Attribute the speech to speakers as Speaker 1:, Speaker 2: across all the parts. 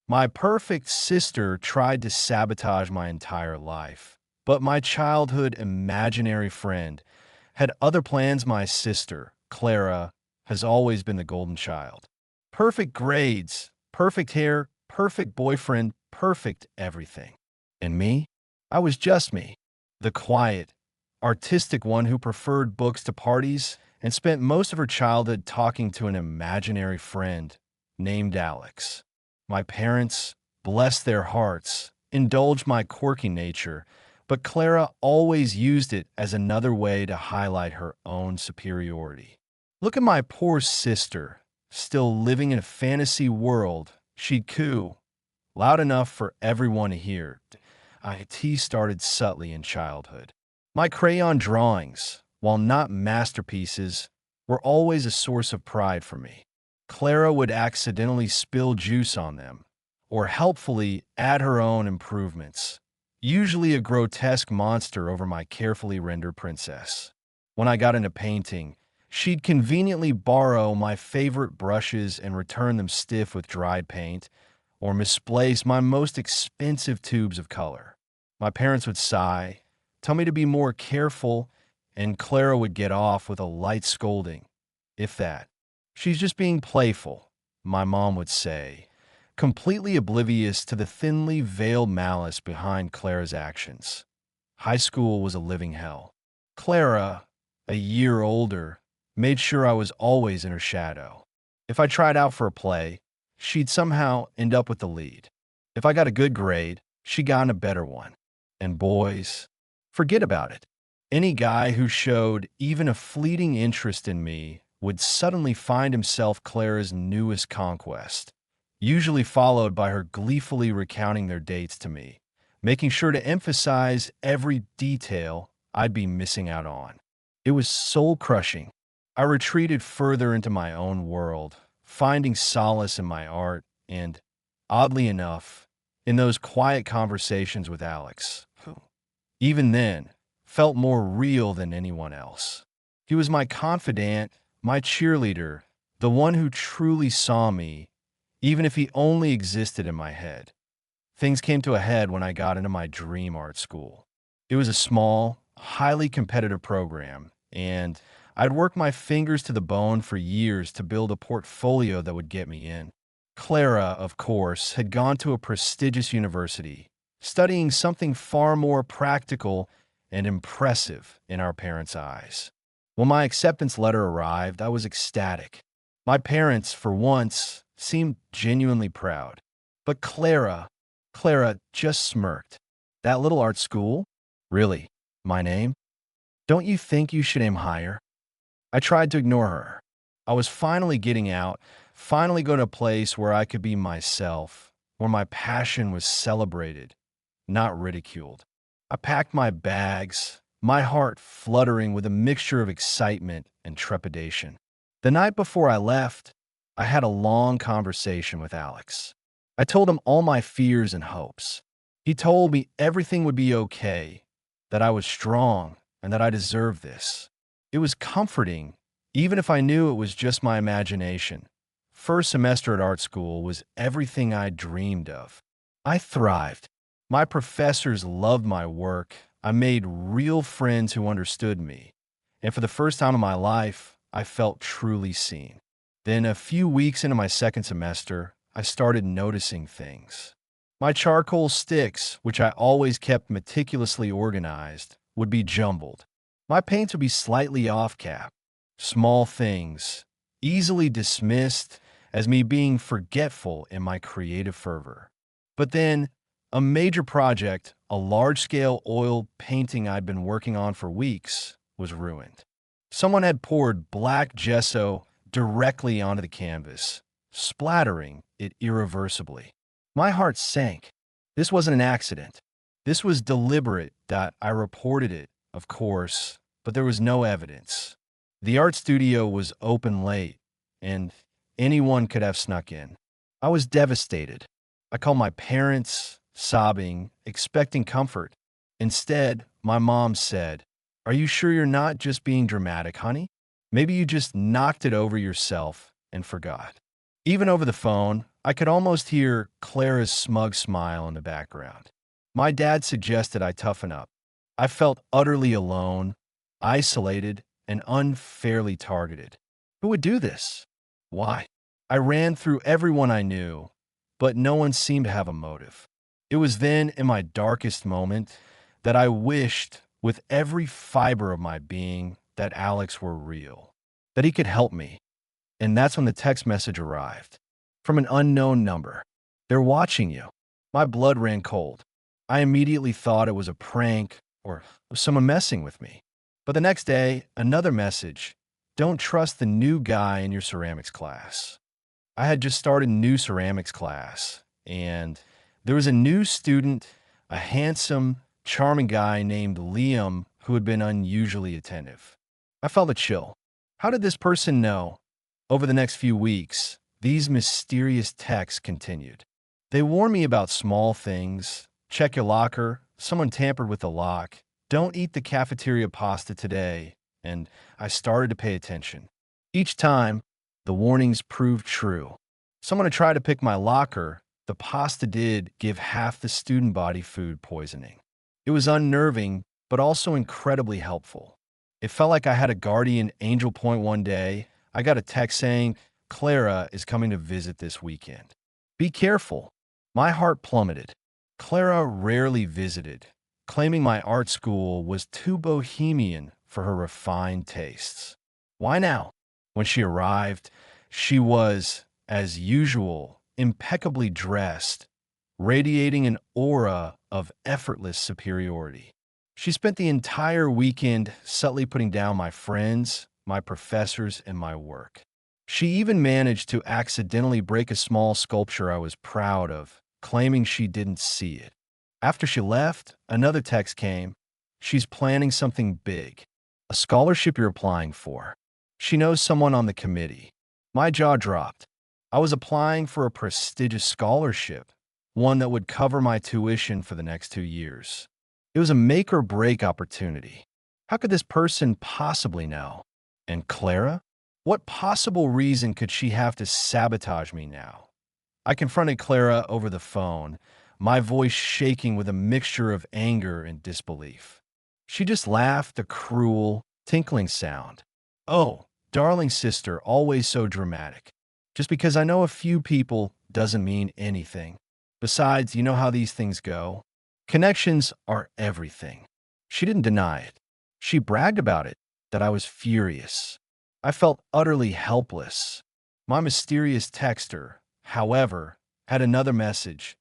Speaker 1: My perfect sister tried to sabotage my entire life, but my childhood imaginary friend had other plans. My sister, Clara, has always been the golden child. Perfect grades, perfect hair, perfect boyfriend, perfect everything. And me? I was just me, the quiet, artistic one who preferred books to parties and spent most of her childhood talking to an imaginary friend named Alex. My parents, bless their hearts, indulged my quirky nature, but Clara always used it as another way to highlight her own superiority. Look at my poor sister, still living in a fantasy world. She'd coo, loud enough for everyone to hear. IT started subtly in childhood. My crayon drawings, while not masterpieces, were always a source of pride for me. Clara would accidentally spill juice on them, or helpfully add her own improvements, usually a grotesque monster over my carefully rendered princess. When I got into painting, she'd conveniently borrow my favorite brushes and return them stiff with dried paint, or misplace my most expensive tubes of color. My parents would sigh, tell me to be more careful, and Clara would get off with a light scolding, if that. She's just being playful, my mom would say, completely oblivious to the thinly veiled malice behind Clara's actions. High school was a living hell. Clara, a year older, made sure I was always in her shadow. If I tried out for a play, she'd somehow end up with the lead. If I got a good grade, she got a better one. And boys, forget about it. Any guy who showed even a fleeting interest in me would suddenly find himself Clara's newest conquest, usually followed by her gleefully recounting their dates to me, making sure to emphasize every detail I'd be missing out on. It was soul-crushing. I retreated further into my own world, finding solace in my art and, oddly enough, in those quiet conversations with Alex, who, even then, felt more real than anyone else. He was my confidant, my cheerleader, the one who truly saw me, even if he only existed in my head. Things came to a head when I got into my dream art school. It was a small, highly competitive program, and I'd worked my fingers to the bone for years to build a portfolio that would get me in. Clara, of course, had gone to a prestigious university, studying something far more practical and impressive in our parents' eyes. When my acceptance letter arrived, I was ecstatic. My parents, for once, seemed genuinely proud. But Clara just smirked. That little art school? Really? My name? Don't you think you should aim higher? I tried to ignore her. I was finally getting out, finally going to a place where I could be myself, where my passion was celebrated, not ridiculed. I packed my bags, my heart fluttering with a mixture of excitement and trepidation. The night before I left, I had a long conversation with Alex. I told him all my fears and hopes. He told me everything would be okay, that I was strong, and that I deserved this. It was comforting, even if I knew it was just my imagination. First semester at art school was everything I dreamed of. I thrived. My professors loved my work. I made real friends who understood me. And for the first time in my life, I felt truly seen. Then, a few weeks into my second semester, I started noticing things. My charcoal sticks, which I always kept meticulously organized, would be jumbled. My paints would be slightly off cap. Small things, easily dismissed as me being forgetful in my creative fervor. But then, a major project, a large-scale oil painting I'd been working on for weeks, was ruined. Someone had poured black gesso directly onto the canvas, splattering it irreversibly. My heart sank. This wasn't an accident. This was deliberate. I reported it, of course, but there was no evidence. The art studio was open late, and anyone could have snuck in. I was devastated. I called my parents, sobbing, expecting comfort. Instead, my mom said, "Are you sure you're not just being dramatic, honey? Maybe you just knocked it over yourself and forgot." Even over the phone, I could almost hear Clara's smug smile in the background. My dad suggested I toughen up. I felt utterly alone, isolated, and unfairly targeted. Who would do this? Why? I ran through everyone I knew, but no one seemed to have a motive. It was then, in my darkest moment, that I wished with every fiber of my being that Alex were real, that he could help me. And that's when the text message arrived from an unknown number. They're watching you. My blood ran cold. I immediately thought it was a prank or someone messing with me. But the next day, another message. Don't trust the new guy in your ceramics class. I had just started new ceramics class, and there was a new student, a handsome, charming guy named Liam who had been unusually attentive. I felt a chill. How did this person know? Over the next few weeks, these mysterious texts continued. They warned me about small things. Check your locker. Someone tampered with the lock. Don't eat the cafeteria pasta today. And I started to pay attention. Each time, the warnings proved true. Someone had tried to pick my locker. The pasta did give half the student body food poisoning. It was unnerving, but also incredibly helpful. It felt like I had a guardian angel point one day. I got a text saying, Clara is coming to visit this weekend. Be careful. My heart plummeted. Clara rarely visited, claiming my art school was too bohemian for her refined tastes. Why now? When she arrived, she was, as usual, impeccably dressed, radiating an aura of effortless superiority. She spent the entire weekend subtly putting down my friends, my professors, and my work. She even managed to accidentally break a small sculpture I was proud of, claiming she didn't see it. After she left, another text came. She's planning something big, a scholarship you're applying for. She knows someone on the committee. My jaw dropped. I was applying for a prestigious scholarship, one that would cover my tuition for the next 2 years. It was a make or break opportunity. How could this person possibly know? And Clara? What possible reason could she have to sabotage me now? I confronted Clara over the phone, my voice shaking with a mixture of anger and disbelief. She just laughed, a cruel, tinkling sound. Oh, darling sister, always so dramatic. Just because I know a few people doesn't mean anything. Besides, you know how these things go. Connections are everything. She didn't deny it. She bragged about it, that I was furious. I felt utterly helpless. My mysterious texter, however, had another message.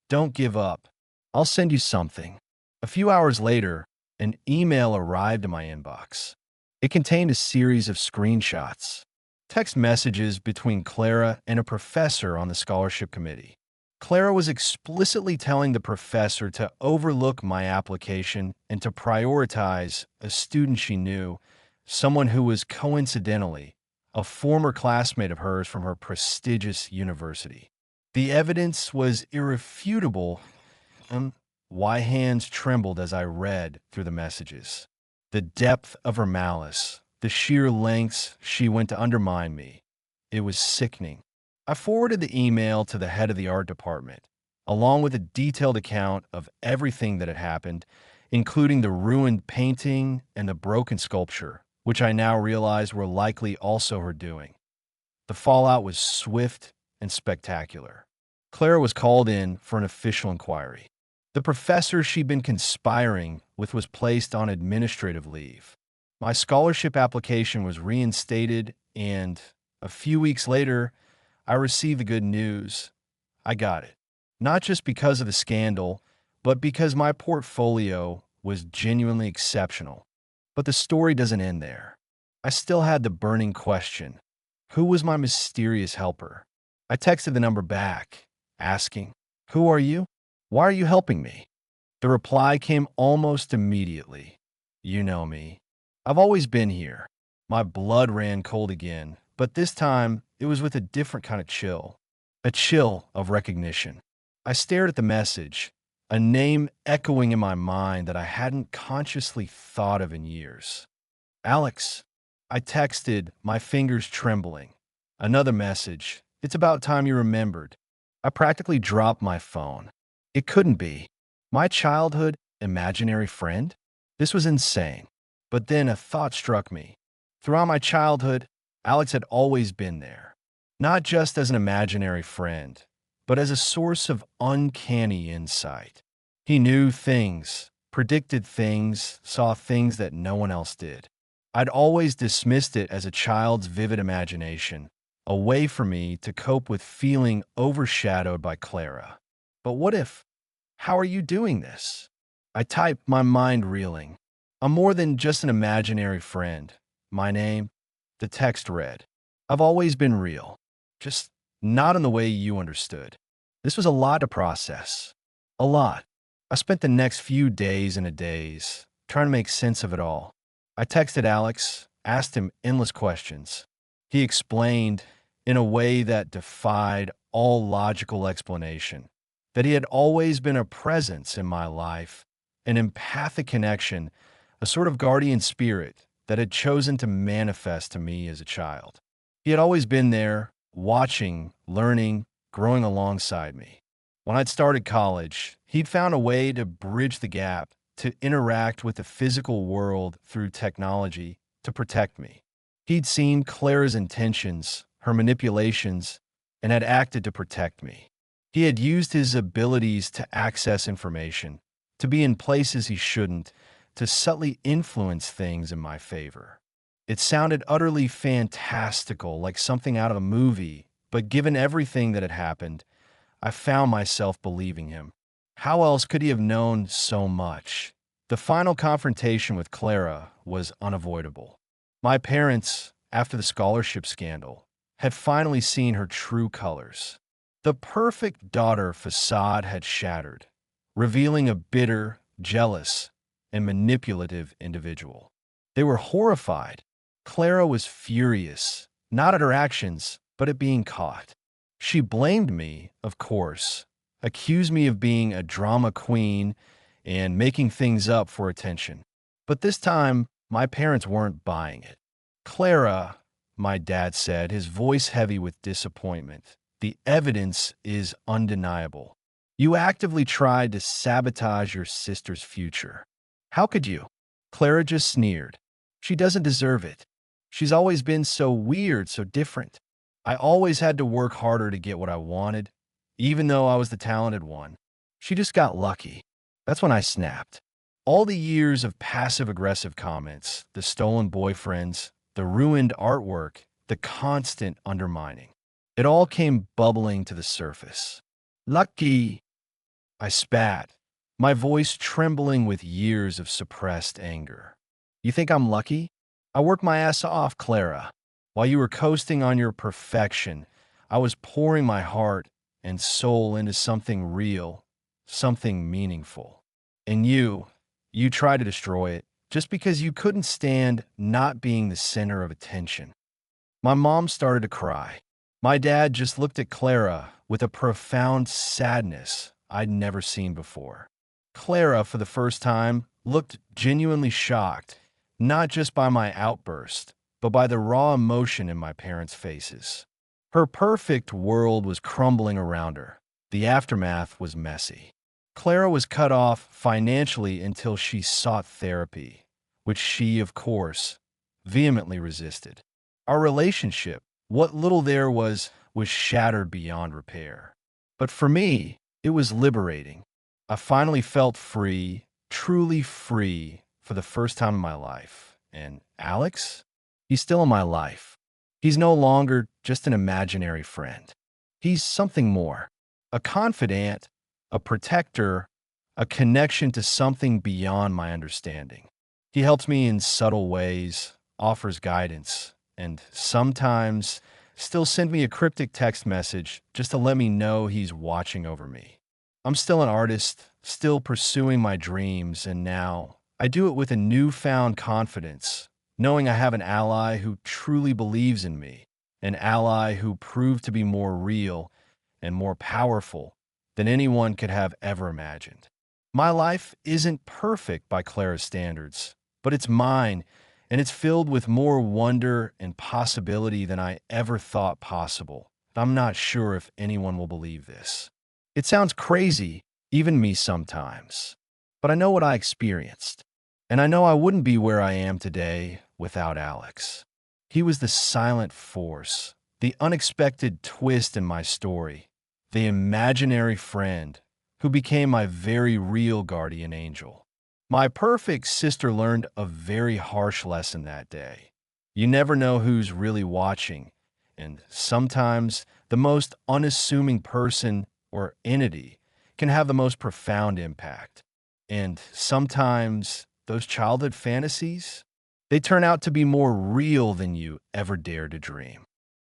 Speaker 1: Don't give up. I'll send you something. A few hours later, an email arrived in my inbox. It contained a series of screenshots, text messages between Clara and a professor on the scholarship committee. Clara was explicitly telling the professor to overlook my application and to prioritize a student she knew, someone who was coincidentally a former classmate of hers from her prestigious university. The evidence was irrefutable, and my hands trembled as I read through the messages. The depth of her malice, the sheer lengths she went to undermine me. It was sickening. I forwarded the email to the head of the art department, along with a detailed account of everything that had happened, including the ruined painting and the broken sculpture, which I now realized were likely also her doing. The fallout was swift and spectacular. Clara was called in for an official inquiry. The professor she'd been conspiring with was placed on administrative leave. My scholarship application was reinstated, and a few weeks later, I received the good news. I got it. Not just because of the scandal, but because my portfolio was genuinely exceptional. But the story doesn't end there. I still had the burning question. Who was my mysterious helper? I texted the number back, asking, "Who are you? Why are you helping me?" The reply came almost immediately. You know me. I've always been here. My blood ran cold again, but this time it was with a different kind of chill. A chill of recognition. I stared at the message, a name echoing in my mind that I hadn't consciously thought of in years. Alex. I texted, my fingers trembling. Another message. It's about time you remembered. I practically dropped my phone. It couldn't be. My childhood imaginary friend? This was insane. But then a thought struck me. Throughout my childhood, Alex had always been there. Not just as an imaginary friend, but as a source of uncanny insight. He knew things, predicted things, saw things that no one else did. I'd always dismissed it as a child's vivid imagination, a way for me to cope with feeling overshadowed by Clara. But what if? How are you doing this? I typed, my mind reeling. I'm more than just an imaginary friend. My name? The text read, I've always been real, just not in the way you understood. This was a lot to process. A lot. I spent the next few days and a days trying to make sense of it all. I texted Alex, asked him endless questions. He explained, in a way that defied all logical explanation, that he had always been a presence in my life, an empathic connection, a sort of guardian spirit that had chosen to manifest to me as a child. He had always been there, watching, learning, growing alongside me. When I'd started college, he'd found a way to bridge the gap, to interact with the physical world through technology to protect me. He'd seen Clara's intentions, her manipulations, and had acted to protect me. He had used his abilities to access information, to be in places he shouldn't, to subtly influence things in my favor. It sounded utterly fantastical, like something out of a movie, but given everything that had happened, I found myself believing him. How else could he have known so much? The final confrontation with Clara was unavoidable. My parents, after the scholarship scandal, had finally seen her true colors. The perfect daughter facade had shattered, revealing a bitter, jealous, and manipulative individual. They were horrified. Clara was furious, not at her actions, but at being caught. She blamed me, of course, accused me of being a drama queen and making things up for attention. But this time, my parents weren't buying it. Clara, my dad said, his voice heavy with disappointment, the evidence is undeniable. You actively tried to sabotage your sister's future. How could you? Clara just sneered. She doesn't deserve it. She's always been so weird, so different. I always had to work harder to get what I wanted, even though I was the talented one. She just got lucky. That's when I snapped. All the years of passive-aggressive comments, the stolen boyfriends, the ruined artwork, the constant undermining. It all came bubbling to the surface. Lucky! I spat, my voice trembling with years of suppressed anger. You think I'm lucky? I worked my ass off, Clara. While you were coasting on your perfection, I was pouring my heart and soul into something real, something meaningful. And you tried to destroy it just because you couldn't stand not being the center of attention. My mom started to cry. My dad just looked at Clara with a profound sadness I'd never seen before. Clara, for the first time, looked genuinely shocked, not just by my outburst, but by the raw emotion in my parents' faces. Her perfect world was crumbling around her. The aftermath was messy. Clara was cut off financially until she sought therapy, which she, of course, vehemently resisted. Our relationship, what little there was shattered beyond repair. But for me, it was liberating. I finally felt free, truly free, for the first time in my life. And Alex? He's still in my life. He's no longer just an imaginary friend. He's something more. A confidant, a protector, a connection to something beyond my understanding. He helps me in subtle ways, offers guidance, and sometimes still send me a cryptic text message just to let me know he's watching over me. I'm still an artist, still pursuing my dreams, and now I do it with a newfound confidence, knowing I have an ally who truly believes in me, an ally who proved to be more real and more powerful than anyone could have ever imagined. My life isn't perfect by Clara's standards, but it's mine, and it's filled with more wonder and possibility than I ever thought possible. I'm not sure if anyone will believe this. It sounds crazy, even me sometimes. But I know what I experienced. And I know I wouldn't be where I am today without Alex. He was the silent force, the unexpected twist in my story, the imaginary friend who became my very real guardian angel. My perfect sister learned a very harsh lesson that day. You never know who's really watching, and sometimes the most unassuming person or entity can have the most profound impact. And sometimes those childhood fantasies, they turn out to be more real than you ever dared to dream.